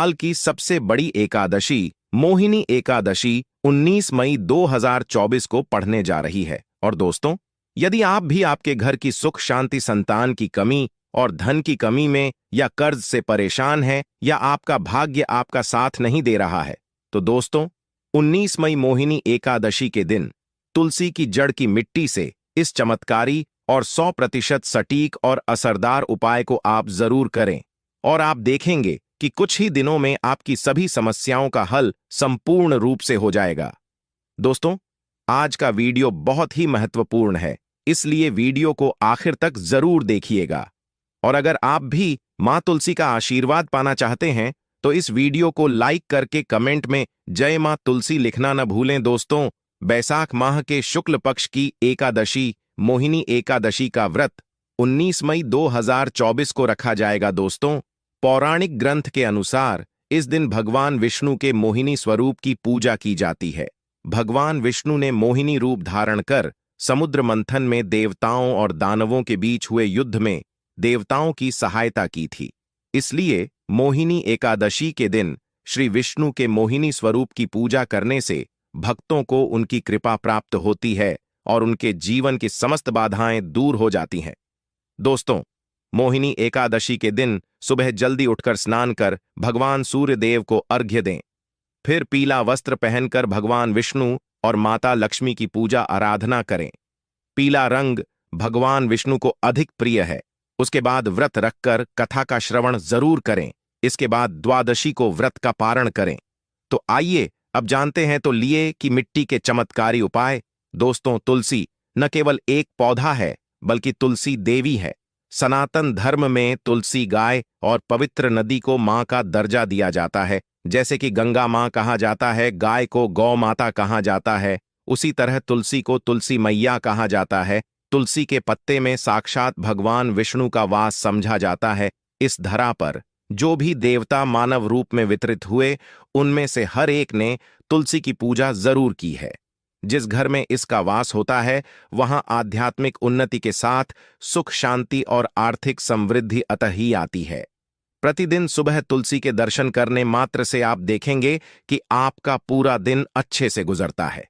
साल की सबसे बड़ी एकादशी मोहिनी एकादशी 19 मई 2024 को पढ़ने जा रही है। और दोस्तों, यदि आप भी आपके घर की सुख शांति, संतान की कमी और धन की कमी में या कर्ज से परेशान हैं या आपका भाग्य आपका साथ नहीं दे रहा है, तो दोस्तों 19 मई मोहिनी एकादशी के दिन तुलसी की जड़ की मिट्टी से इस चमत्कारी और 100% सटीक और असरदार उपाय को आप जरूर करें और आप देखेंगे कि कुछ ही दिनों में आपकी सभी समस्याओं का हल संपूर्ण रूप से हो जाएगा। दोस्तों, आज का वीडियो बहुत ही महत्वपूर्ण है, इसलिए वीडियो को आखिर तक जरूर देखिएगा। और अगर आप भी मां तुलसी का आशीर्वाद पाना चाहते हैं तो इस वीडियो को लाइक करके कमेंट में जय मां तुलसी लिखना न भूलें। दोस्तों, बैसाख माह के शुक्ल पक्ष की एकादशी मोहिनी एकादशी का व्रत 19 मई 2024 को रखा जाएगा। दोस्तों, पौराणिक ग्रंथ के अनुसार इस दिन भगवान विष्णु के मोहिनी स्वरूप की पूजा की जाती है। भगवान विष्णु ने मोहिनी रूप धारण कर समुद्र मंथन में देवताओं और दानवों के बीच हुए युद्ध में देवताओं की सहायता की थी। इसलिए मोहिनी एकादशी के दिन श्री विष्णु के मोहिनी स्वरूप की पूजा करने से भक्तों को उनकी कृपा प्राप्त होती है और उनके जीवन की समस्त बाधाएं दूर हो जाती हैं। दोस्तों, मोहिनी एकादशी के दिन सुबह जल्दी उठकर स्नान कर भगवान सूर्य देव को अर्घ्य दें। फिर पीला वस्त्र पहनकर भगवान विष्णु और माता लक्ष्मी की पूजा आराधना करें। पीला रंग भगवान विष्णु को अधिक प्रिय है। उसके बाद व्रत रखकर कथा का श्रवण जरूर करें। इसके बाद द्वादशी को व्रत का पारण करें। तो आइए अब जानते हैं तो लिए कि मिट्टी के चमत्कारी उपाय। दोस्तों, तुलसी न केवल एक पौधा है बल्कि तुलसी देवी है। सनातन धर्म में तुलसी गाय और पवित्र नदी को मां का दर्जा दिया जाता है। जैसे कि गंगा मां कहा जाता है, गाय को गौ माता कहा जाता है, उसी तरह तुलसी को तुलसी मैया कहा जाता है। तुलसी के पत्ते में साक्षात भगवान विष्णु का वास समझा जाता है। इस धरा पर जो भी देवता मानव रूप में वितरित हुए, उनमें से हर एक ने तुलसी की पूजा जरूर की है। जिस घर में इसका वास होता है वहां आध्यात्मिक उन्नति के साथ सुख शांति और आर्थिक समृद्धि अतः ही आती है। प्रतिदिन सुबह तुलसी के दर्शन करने मात्र से आप देखेंगे कि आपका पूरा दिन अच्छे से गुजरता है।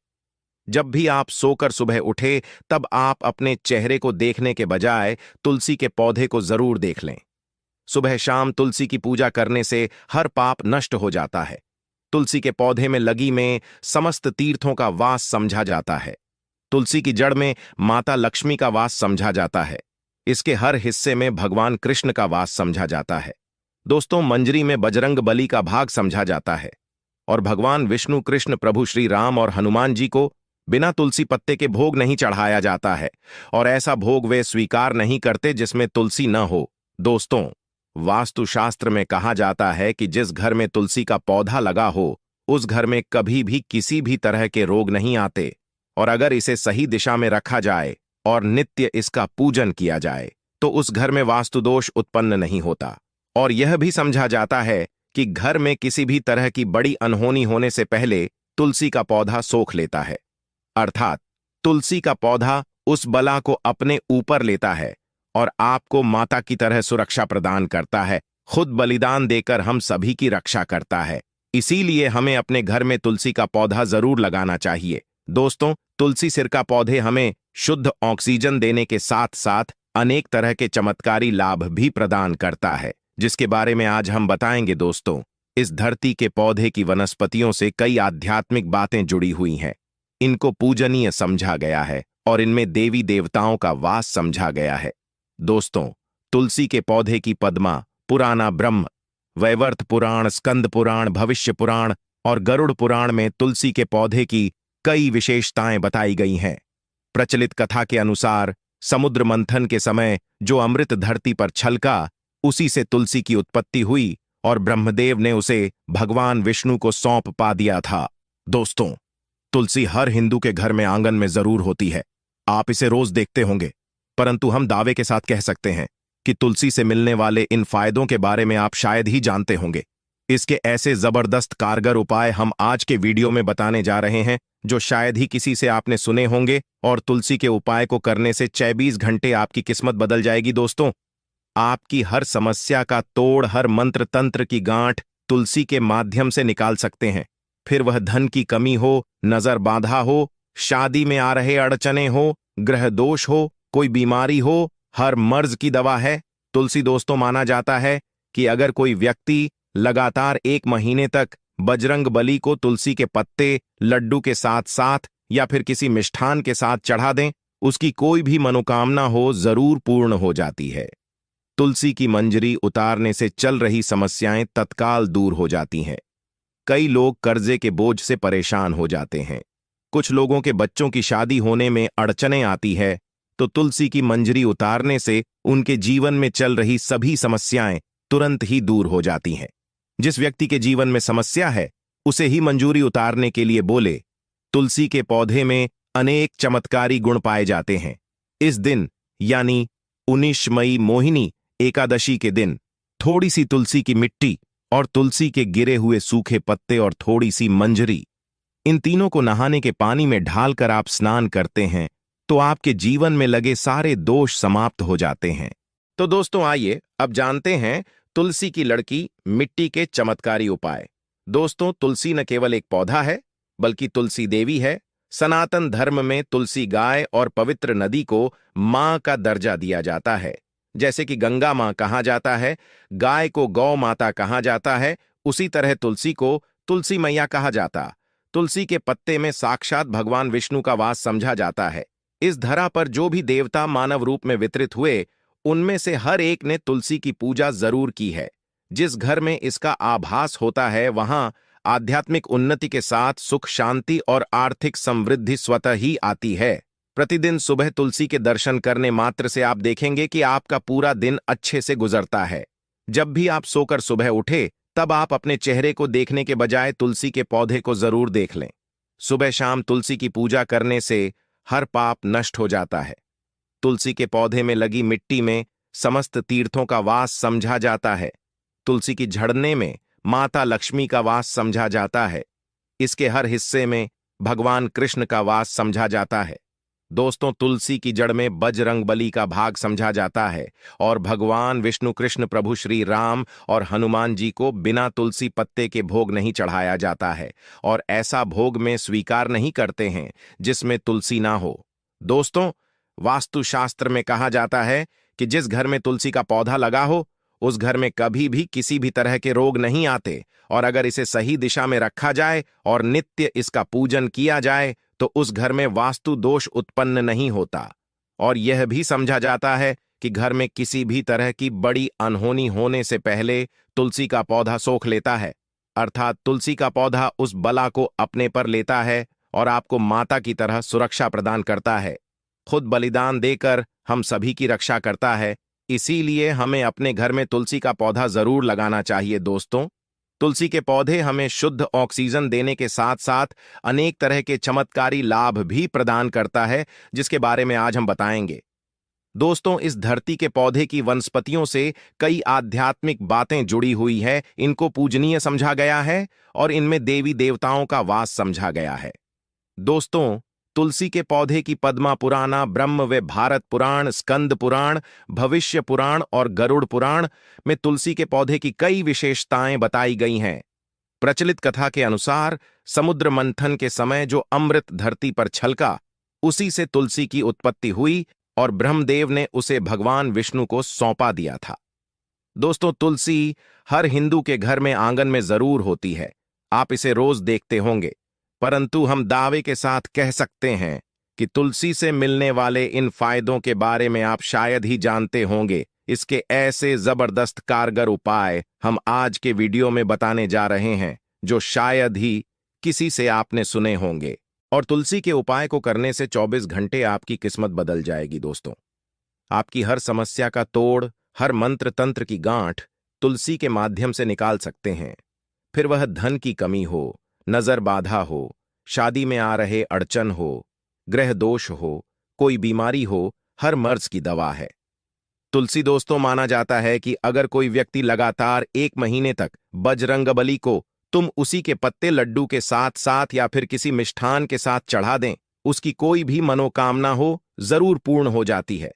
जब भी आप सोकर सुबह उठे तब आप अपने चेहरे को देखने के बजाय तुलसी के पौधे को जरूर देख लें। सुबह शाम तुलसी की पूजा करने से हर पाप नष्ट हो जाता है। तुलसी के पौधे में लगी में समस्त तीर्थों का वास समझा जाता है। तुलसी की जड़ में माता लक्ष्मी का वास समझा जाता है। इसके हर हिस्से में भगवान कृष्ण का वास समझा जाता है। दोस्तों, मंजरी में बजरंग बली का भाग समझा जाता है। और भगवान विष्णु, कृष्ण, प्रभु श्री राम और हनुमान जी को बिना तुलसी पत्ते के भोग नहीं चढ़ाया जाता है और ऐसा भोग वे स्वीकार नहीं करते जिसमें तुलसी न हो। दोस्तों, वास्तुशास्त्र में कहा जाता है कि जिस घर में तुलसी का पौधा लगा हो उस घर में कभी भी किसी भी तरह के रोग नहीं आते। और अगर इसे सही दिशा में रखा जाए और नित्य इसका पूजन किया जाए तो उस घर में वास्तु दोष उत्पन्न नहीं होता। और यह भी समझा जाता है कि घर में किसी भी तरह की बड़ी अनहोनी होने से पहले तुलसी का पौधा सोख लेता है। अर्थात तुलसी का पौधा उस बला को अपने ऊपर लेता है और आपको माता की तरह सुरक्षा प्रदान करता है। खुद बलिदान देकर हम सभी की रक्षा करता है। इसीलिए हमें अपने घर में तुलसी का पौधा जरूर लगाना चाहिए। दोस्तों, तुलसी सिरका पौधे हमें शुद्ध ऑक्सीजन देने के साथ साथ अनेक तरह के चमत्कारी लाभ भी प्रदान करता है, जिसके बारे में आज हम बताएंगे। दोस्तों, इस धरती के पौधे की वनस्पतियों से कई आध्यात्मिक बातें जुड़ी हुई हैं। इनको पूजनीय समझा गया है और इनमें देवी देवताओं का वास समझा गया है। दोस्तों, तुलसी के पौधे की पद्मा, पुराना ब्रह्म, वैवर्त पुराण, स्कंद पुराण, भविष्य पुराण और गरुड़ पुराण में तुलसी के पौधे की कई विशेषताएं बताई गई हैं। प्रचलित कथा के अनुसार समुद्र मंथन के समय जो अमृत धरती पर छलका, उसी से तुलसी की उत्पत्ति हुई और ब्रह्मदेव ने उसे भगवान विष्णु को सौंप पा दिया था। दोस्तों, तुलसी हर हिंदू के घर में आंगन में जरूर होती है। आप इसे रोज देखते होंगे, परंतु हम दावे के साथ कह सकते हैं कि तुलसी से मिलने वाले इन फायदों के बारे में आप शायद ही जानते होंगे। इसके ऐसे जबरदस्त कारगर उपाय हम आज के वीडियो में बताने जा रहे हैं जो शायद ही किसी से आपने सुने होंगे, और तुलसी के उपाय को करने से 24 घंटे आपकी किस्मत बदल जाएगी। दोस्तों, आपकी हर समस्या का तोड़, हर मंत्र तंत्र की गांठ तुलसी के माध्यम से निकाल सकते हैं। फिर वह धन की कमी हो, नजर बाधा हो, शादी में आ रहे अड़चने हो, ग्रह दोष हो, कोई बीमारी हो, हर मर्ज की दवा है तुलसी। दोस्तों, माना जाता है कि अगर कोई व्यक्ति लगातार 1 महीने तक बजरंग बली को तुलसी के पत्ते लड्डू के साथ साथ या फिर किसी मिष्ठान के साथ चढ़ा दें, उसकी कोई भी मनोकामना हो जरूर पूर्ण हो जाती है। तुलसी की मंजरी उतारने से चल रही समस्याएं तत्काल दूर हो जाती हैं। कई लोग कर्जे के बोझ से परेशान हो जाते हैं। कुछ लोगों के बच्चों की शादी होने में अड़चनें आती है, तो तुलसी की मंजरी उतारने से उनके जीवन में चल रही सभी समस्याएं तुरंत ही दूर हो जाती हैं। जिस व्यक्ति के जीवन में समस्या है, उसे ही मंजूरी उतारने के लिए बोले। तुलसी के पौधे में अनेक चमत्कारी गुण पाए जाते हैं। इस दिन यानी 19 मई मोहिनी एकादशी के दिन थोड़ी सी तुलसी की मिट्टी और तुलसी के गिरे हुए सूखे पत्ते और थोड़ी सी मंजरी, इन तीनों को नहाने के पानी में ढालकर आप स्नान करते हैं तो आपके जीवन में लगे सारे दोष समाप्त हो जाते हैं। तो दोस्तों, आइए अब जानते हैं तुलसी की लड़की मिट्टी के चमत्कारी उपाय। दोस्तों, तुलसी न केवल एक पौधा है, बल्कि तुलसी देवी है। सनातन धर्म में तुलसी गाय और पवित्र नदी को मां का दर्जा दिया जाता है। जैसे कि गंगा मां कहा जाता है, गाय को गौ माता कहा जाता है, उसी तरह तुलसी को तुलसी मैया कहा जाता। तुलसी के पत्ते में साक्षात भगवान विष्णु का वास समझा जाता है। इस धरा पर जो भी देवता मानव रूप में वितरित हुए, उनमें से हर एक ने तुलसी की पूजा जरूर की है। जिस घर में इसका आभास होता है, वहां आध्यात्मिक उन्नति के साथ सुख, शांति और आर्थिक समृद्धि स्वतः ही आती है। प्रतिदिन सुबह तुलसी के दर्शन करने मात्र से आप देखेंगे कि आपका पूरा दिन अच्छे से गुजरता है। जब भी आप सोकर सुबह उठे, तब आप अपने चेहरे को देखने के बजाय तुलसी के पौधे को जरूर देख लें। सुबह शाम तुलसी की पूजा करने से हर पाप नष्ट हो जाता है। तुलसी के पौधे में लगी मिट्टी में समस्त तीर्थों का वास समझा जाता है। तुलसी की झड़ने में माता लक्ष्मी का वास समझा जाता है। इसके हर हिस्से में भगवान कृष्ण का वास समझा जाता है। दोस्तों, तुलसी की जड़ में बजरंग बली का भाग समझा जाता है और भगवान विष्णु, कृष्ण, प्रभु श्री राम और हनुमान जी को बिना तुलसी पत्ते के भोग नहीं चढ़ाया जाता है और ऐसा भोग में स्वीकार नहीं करते हैं जिसमें तुलसी ना हो। दोस्तों, वास्तुशास्त्र में कहा जाता है कि जिस घर में तुलसी का पौधा लगा हो, उस घर में कभी भी किसी भी तरह के रोग नहीं आते, और अगर इसे सही दिशा में रखा जाए और नित्य इसका पूजन किया जाए तो उस घर में वास्तु दोष उत्पन्न नहीं होता। और यह भी समझा जाता है कि घर में किसी भी तरह की बड़ी अनहोनी होने से पहले तुलसी का पौधा सोख लेता है, अर्थात तुलसी का पौधा उस बला को अपने पर लेता है और आपको माता की तरह सुरक्षा प्रदान करता है। खुद बलिदान देकर हम सभी की रक्षा करता है। इसीलिए हमें अपने घर में तुलसी का पौधा जरूर लगाना चाहिए। दोस्तों, तुलसी के पौधे हमें शुद्ध ऑक्सीजन देने के साथ साथ अनेक तरह के चमत्कारी लाभ भी प्रदान करता है, जिसके बारे में आज हम बताएंगे। दोस्तों, इस धरती के पौधे की वनस्पतियों से कई आध्यात्मिक बातें जुड़ी हुई है। इनको पूजनीय समझा गया है और इनमें देवी देवताओं का वास समझा गया है। दोस्तों, तुलसी के पौधे की पद्मा पुराना, ब्रह्म व भारत पुराण, स्कंद पुराण, भविष्य पुराण और गरुड़ पुराण में तुलसी के पौधे की कई विशेषताएं बताई गई हैं। प्रचलित कथा के अनुसार समुद्र मंथन के समय जो अमृत धरती पर छलका, उसी से तुलसी की उत्पत्ति हुई और ब्रह्मदेव ने उसे भगवान विष्णु को सौंपा दिया था। दोस्तों, तुलसी हर हिंदू के घर में आंगन में जरूर होती है। आप इसे रोज देखते होंगे, परंतु हम दावे के साथ कह सकते हैं कि तुलसी से मिलने वाले इन फायदों के बारे में आप शायद ही जानते होंगे। इसके ऐसे जबरदस्त कारगर उपाय हम आज के वीडियो में बताने जा रहे हैं जो शायद ही किसी से आपने सुने होंगे। और तुलसी के उपाय को करने से 24 घंटे आपकी किस्मत बदल जाएगी। दोस्तों, आपकी हर समस्या का तोड़, हर मंत्र तंत्र की गांठ तुलसी के माध्यम से निकाल सकते हैं। फिर वह धन की कमी हो, नजर बाधा हो, शादी में आ रहे अड़चन हो, ग्रह दोष हो, कोई बीमारी हो, हर मर्ज की दवा है तुलसी। दोस्तों, माना जाता है कि अगर कोई व्यक्ति लगातार 1 महीने तक बजरंगबली को तुम उसी के पत्ते लड्डू के साथ साथ या फिर किसी मिष्ठान के साथ चढ़ा दें, उसकी कोई भी मनोकामना हो जरूर पूर्ण हो जाती है।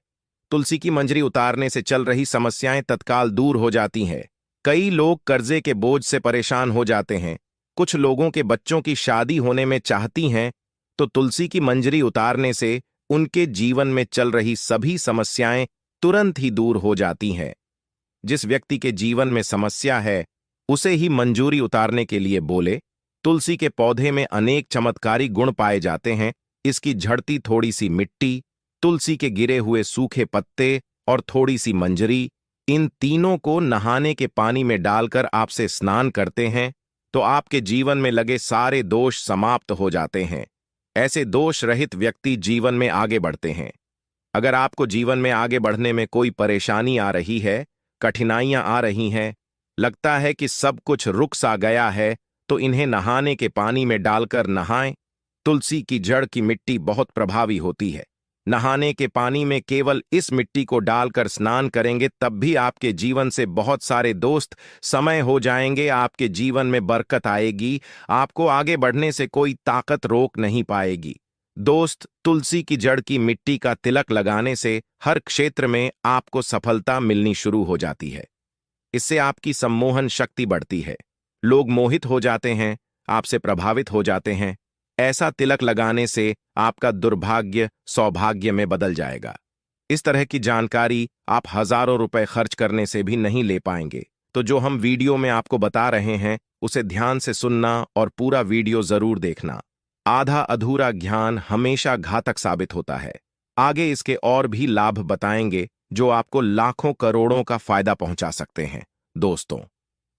तुलसी की मंजरी उतारने से चल रही समस्याएं तत्काल दूर हो जाती हैं। कई लोग कर्जे के बोझ से परेशान हो जाते हैं। कुछ लोगों के बच्चों की शादी होने में चाहती हैं, तो तुलसी की मंजरी उतारने से उनके जीवन में चल रही सभी समस्याएं तुरंत ही दूर हो जाती हैं। जिस व्यक्ति के जीवन में समस्या है, उसे ही मंजूरी उतारने के लिए बोले। तुलसी के पौधे में अनेक चमत्कारी गुण पाए जाते हैं। इसकी झड़ती थोड़ी सी मिट्टी, तुलसी के गिरे हुए सूखे पत्ते और थोड़ी सी मंजरी, इन तीनों को नहाने के पानी में डालकर आपसे स्नान करते हैं तो आपके जीवन में लगे सारे दोष समाप्त हो जाते हैं। ऐसे दोष रहित व्यक्ति जीवन में आगे बढ़ते हैं। अगर आपको जीवन में आगे बढ़ने में कोई परेशानी आ रही है, कठिनाइयां आ रही हैं, लगता है कि सब कुछ रुक सा गया है, तो इन्हें नहाने के पानी में डालकर नहाएं। तुलसी की जड़ की मिट्टी बहुत प्रभावी होती है। नहाने के पानी में केवल इस मिट्टी को डालकर स्नान करेंगे तब भी आपके जीवन से बहुत सारे दोस्त समय हो जाएंगे। आपके जीवन में बरकत आएगी। आपको आगे बढ़ने से कोई ताकत रोक नहीं पाएगी। दोस्त, तुलसी की जड़ की मिट्टी का तिलक लगाने से हर क्षेत्र में आपको सफलता मिलनी शुरू हो जाती है। इससे आपकी सम्मोहन शक्ति बढ़ती है। लोग मोहित हो जाते हैं, आपसे प्रभावित हो जाते हैं। ऐसा तिलक लगाने से आपका दुर्भाग्य सौभाग्य में बदल जाएगा। इस तरह की जानकारी आप हजारों रुपए खर्च करने से भी नहीं ले पाएंगे। तो जो हम वीडियो में आपको बता रहे हैं, उसे ध्यान से सुनना और पूरा वीडियो जरूर देखना। आधा अधूरा ज्ञान हमेशा घातक साबित होता है। आगे इसके और भी लाभ बताएंगे जो आपको लाखों करोड़ों का फायदा पहुंचा सकते हैं। दोस्तों,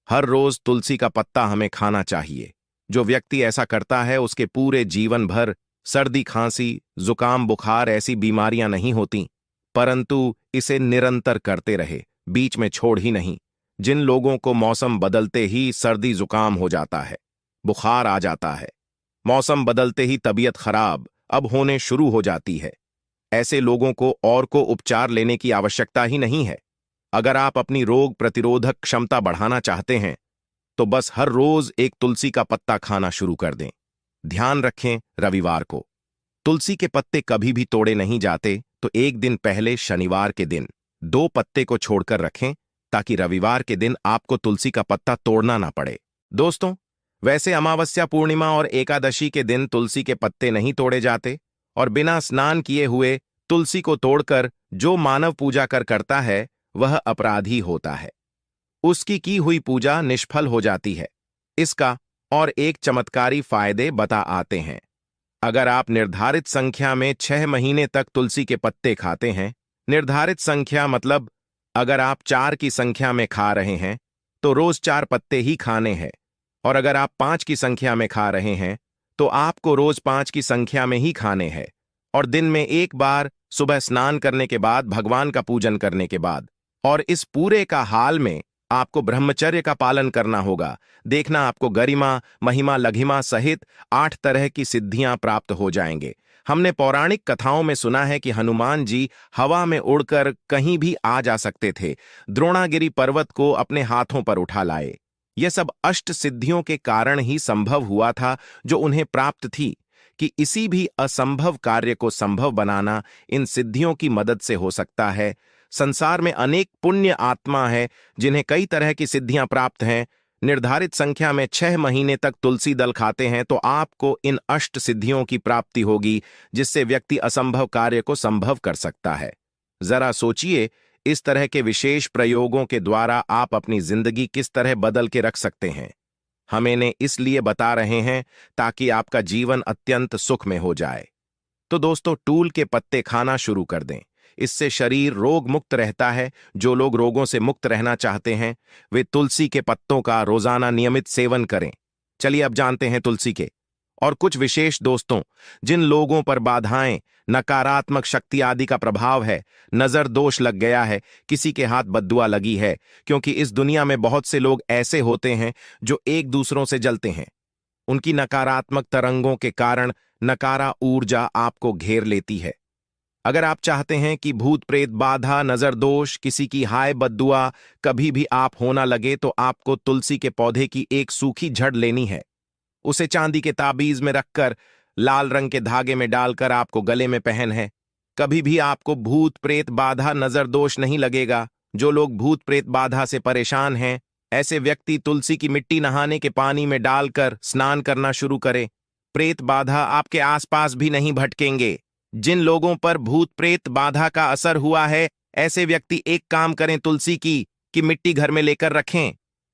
हर रोज तुलसी का पत्ता हमें खाना चाहिए। जो व्यक्ति ऐसा करता है, उसके पूरे जीवन भर सर्दी, खांसी, जुकाम, बुखार ऐसी बीमारियां नहीं होती, परंतु इसे निरंतर करते रहे, बीच में छोड़ ही नहीं। जिन लोगों को मौसम बदलते ही सर्दी जुकाम हो जाता है, बुखार आ जाता है, मौसम बदलते ही तबीयत खराब अब होने शुरू हो जाती है, ऐसे लोगों को और को उपचार लेने की आवश्यकता ही नहीं है। अगर आप अपनी रोग प्रतिरोधक क्षमता बढ़ाना चाहते हैं, तो बस हर रोज एक तुलसी का पत्ता खाना शुरू कर दें। ध्यान रखें, रविवार को तुलसी के पत्ते कभी भी तोड़े नहीं जाते, तो एक दिन पहले शनिवार के दिन 2 पत्ते को छोड़कर रखें, ताकि रविवार के दिन आपको तुलसी का पत्ता तोड़ना ना पड़े। दोस्तों, वैसे अमावस्या, पूर्णिमा और एकादशी के दिन तुलसी के पत्ते नहीं तोड़े जाते, और बिना स्नान किए हुए तुलसी को तोड़कर जो मानव पूजा करता है, वह अपराधी होता है। उसकी की हुई पूजा निष्फल हो जाती है। इसका और एक चमत्कारी फायदे बता आते हैं। अगर आप निर्धारित संख्या में 6 महीने तक तुलसी के पत्ते खाते हैं, निर्धारित संख्या मतलब अगर आप 4 की संख्या में खा रहे हैं, तो रोज 4 पत्ते ही खाने हैं, और अगर आप 5 की संख्या में खा रहे हैं, तो आपको रोज 5 की संख्या में ही खाने हैं, और दिन में एक बार सुबह स्नान करने के बाद, भगवान का पूजन करने के बाद। और इस पूरे का हाल में आपको ब्रह्मचर्य का पालन करना होगा। देखना, आपको गरिमा, महिमा, लघिमा सहित 8 तरह की सिद्धियां प्राप्त हो जाएंगे। हमने पौराणिक कथाओं में सुना है कि हनुमान जी हवा में उड़कर कहीं भी आ जा सकते थे, द्रोणागिरी पर्वत को अपने हाथों पर उठा लाए। यह सब अष्ट सिद्धियों के कारण ही संभव हुआ था, जो उन्हें प्राप्त थी। कि इसी भी असंभव कार्य को संभव बनाना इन सिद्धियों की मदद से हो सकता है। संसार में अनेक पुण्य आत्मा है जिन्हें कई तरह की सिद्धियां प्राप्त हैं। निर्धारित संख्या में 6 महीने तक तुलसी दल खाते हैं, तो आपको इन अष्ट सिद्धियों की प्राप्ति होगी, जिससे व्यक्ति असंभव कार्य को संभव कर सकता है। जरा सोचिए, इस तरह के विशेष प्रयोगों के द्वारा आप अपनी जिंदगी किस तरह बदल के रख सकते हैं। हम इन्हें इसलिए बता रहे हैं ताकि आपका जीवन अत्यंत सुख में हो जाए। तो दोस्तों, टूल के पत्ते खाना शुरू कर दें। इससे शरीर रोग मुक्त रहता है। जो लोग रोगों से मुक्त रहना चाहते हैं, वे तुलसी के पत्तों का रोजाना नियमित सेवन करें। चलिए अब जानते हैं तुलसी के और कुछ विशेष। दोस्तों, जिन लोगों पर बाधाएं, नकारात्मक शक्ति आदि का प्रभाव है, नजर दोष लग गया है, किसी के हाथ बद्दुआ लगी है, क्योंकि इस दुनिया में बहुत से लोग ऐसे होते हैं जो एक दूसरों से जलते हैं। उनकी नकारात्मक तरंगों के कारण नकारा ऊर्जा आपको घेर लेती है। अगर आप चाहते हैं कि भूत प्रेत बाधा, नजर दोष, किसी की हाय बद्दुआ कभी भी आप होना लगे, तो आपको तुलसी के पौधे की एक सूखी जड़ लेनी है। उसे चांदी के ताबीज में रखकर लाल रंग के धागे में डालकर आपको गले में पहन है। कभी भी आपको भूत प्रेत बाधा, नजर दोष नहीं लगेगा। जो लोग भूत प्रेत बाधा से परेशान हैं, ऐसे व्यक्ति तुलसी की मिट्टी नहाने के पानी में डालकर स्नान करना शुरू करें। प्रेत बाधा आपके आसपास भी नहीं भटकेंगे। जिन लोगों पर भूत प्रेत बाधा का असर हुआ है, ऐसे व्यक्ति एक काम करें, तुलसी की मिट्टी घर में लेकर रखें,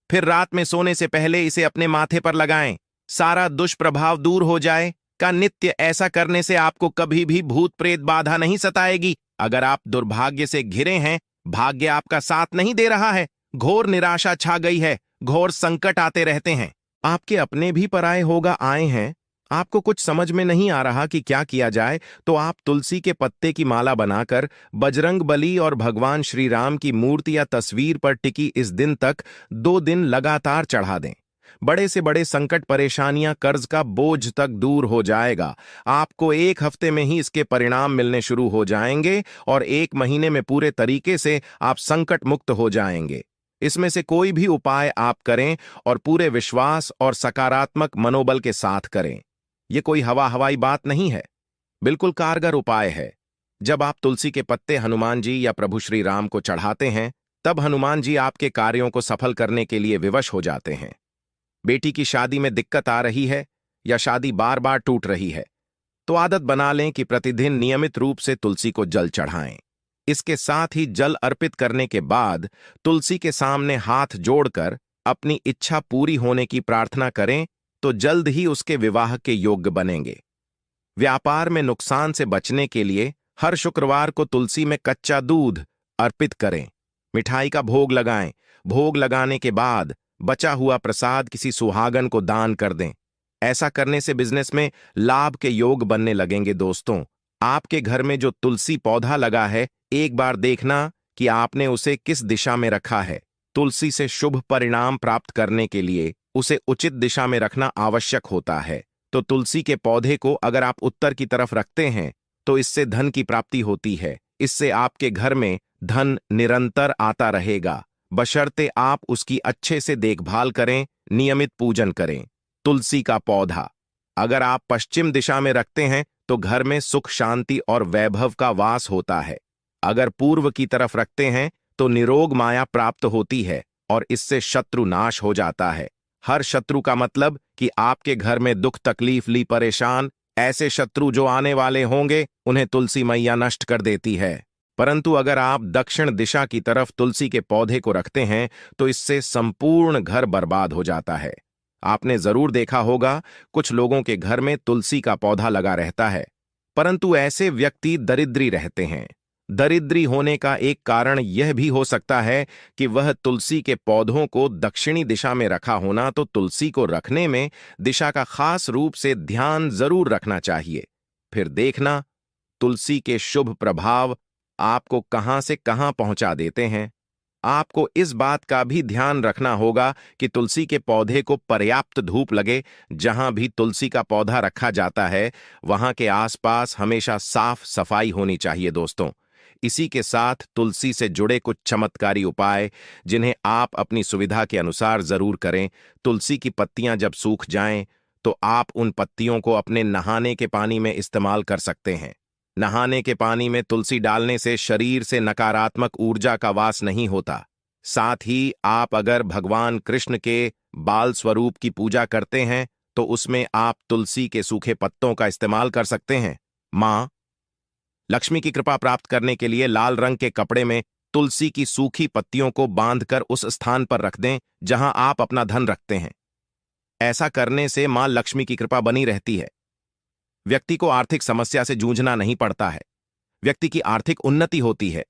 फिर रात में सोने से पहले इसे अपने माथे पर लगाएं। सारा दुष्प्रभाव दूर हो जाए का नित्य ऐसा करने से आपको कभी भी भूत प्रेत बाधा नहीं सताएगी। अगर आप दुर्भाग्य से घिरे हैं, भाग्य आपका साथ नहीं दे रहा है, घोर निराशा छा गई है, घोर संकट आते रहते हैं, आपके अपने भी पराये होगा आए हैं, आपको कुछ समझ में नहीं आ रहा कि क्या किया जाए, तो आप तुलसी के पत्ते की माला बनाकर बजरंग बली और भगवान श्री राम की मूर्ति या तस्वीर पर टिकी इस दिन तक 2 दिन लगातार चढ़ा दें। बड़े से बड़े संकट, परेशानियां, कर्ज का बोझ तक दूर हो जाएगा। आपको 1 हफ्ते में ही इसके परिणाम मिलने शुरू हो जाएंगे और 1 महीने में पूरे तरीके से आप संकट मुक्त हो जाएंगे। इसमें से कोई भी उपाय आप करें और पूरे विश्वास और सकारात्मक मनोबल के साथ करें। ये कोई हवाई बात नहीं है, बिल्कुल कारगर उपाय है। जब आप तुलसी के पत्ते हनुमान जी या प्रभु श्री राम को चढ़ाते हैं, तब हनुमान जी आपके कार्यों को सफल करने के लिए विवश हो जाते हैं। बेटी की शादी में दिक्कत आ रही है या शादी बार बार टूट रही है, तो आदत बना लें कि प्रतिदिन नियमित रूप से तुलसी को जल चढ़ाएं। इसके साथ ही जल अर्पित करने के बाद तुलसी के सामने हाथ जोड़कर अपनी इच्छा पूरी होने की प्रार्थना करें, तो जल्द ही उसके विवाह के योग्य बनेंगे। व्यापार में नुकसान से बचने के लिए हर शुक्रवार को तुलसी में कच्चा दूध अर्पित करें, मिठाई का भोग लगाएं। भोग लगाने के बाद बचा हुआ प्रसाद किसी सुहागन को दान कर दें। ऐसा करने से बिजनेस में लाभ के योग बनने लगेंगे। दोस्तों, आपके घर में जो तुलसी पौधा लगा है, एक बार देखना कि आपने उसे किस दिशा में रखा है। तुलसी से शुभ परिणाम प्राप्त करने के लिए उसे उचित दिशा में रखना आवश्यक होता है। तो तुलसी के पौधे को अगर आप उत्तर की तरफ रखते हैं, तो इससे धन की प्राप्ति होती है। इससे आपके घर में धन निरंतर आता रहेगा, बशर्ते आप उसकी अच्छे से देखभाल करें, नियमित पूजन करें। तुलसी का पौधा अगर आप पश्चिम दिशा में रखते हैं, तो घर में सुख, शांति और वैभव का वास होता है। अगर पूर्व की तरफ रखते हैं, तो निरोग माया प्राप्त होती है और इससे शत्रु नाश हो जाता है। हर शत्रु का मतलब कि आपके घर में दुख, तकलीफ ली परेशान, ऐसे शत्रु जो आने वाले होंगे, उन्हें तुलसी मैया नष्ट कर देती है। परंतु अगर आप दक्षिण दिशा की तरफ तुलसी के पौधे को रखते हैं, तो इससे संपूर्ण घर बर्बाद हो जाता है। आपने जरूर देखा होगा, कुछ लोगों के घर में तुलसी का पौधा लगा रहता है, परंतु ऐसे व्यक्ति दरिद्री रहते हैं। दरिद्री होने का एक कारण यह भी हो सकता है कि वह तुलसी के पौधों को दक्षिणी दिशा में रखा होना। तो तुलसी को रखने में दिशा का खास रूप से ध्यान जरूर रखना चाहिए। फिर देखना, तुलसी के शुभ प्रभाव आपको कहां से कहां पहुंचा देते हैं। आपको इस बात का भी ध्यान रखना होगा कि तुलसी के पौधे को पर्याप्त धूप लगे। जहां भी तुलसी का पौधा रखा जाता है, वहां के आसपास हमेशा साफ सफाई होनी चाहिए। दोस्तों, इसी के साथ तुलसी से जुड़े कुछ चमत्कारी उपाय, जिन्हें आप अपनी सुविधा के अनुसार जरूर करें। तुलसी की पत्तियां जब सूख जाएं, तो आप उन पत्तियों को अपने नहाने के पानी में इस्तेमाल कर सकते हैं। नहाने के पानी में तुलसी डालने से शरीर से नकारात्मक ऊर्जा का वास नहीं होता। साथ ही आप अगर भगवान कृष्ण के बाल स्वरूप की पूजा करते हैं, तो उसमें आप तुलसी के सूखे पत्तों का इस्तेमाल कर सकते हैं। मां लक्ष्मी की कृपा प्राप्त करने के लिए लाल रंग के कपड़े में तुलसी की सूखी पत्तियों को बांधकर उस स्थान पर रख दें जहां आप अपना धन रखते हैं। ऐसा करने से मां लक्ष्मी की कृपा बनी रहती है। व्यक्ति को आर्थिक समस्या से जूझना नहीं पड़ता है, व्यक्ति की आर्थिक उन्नति होती है।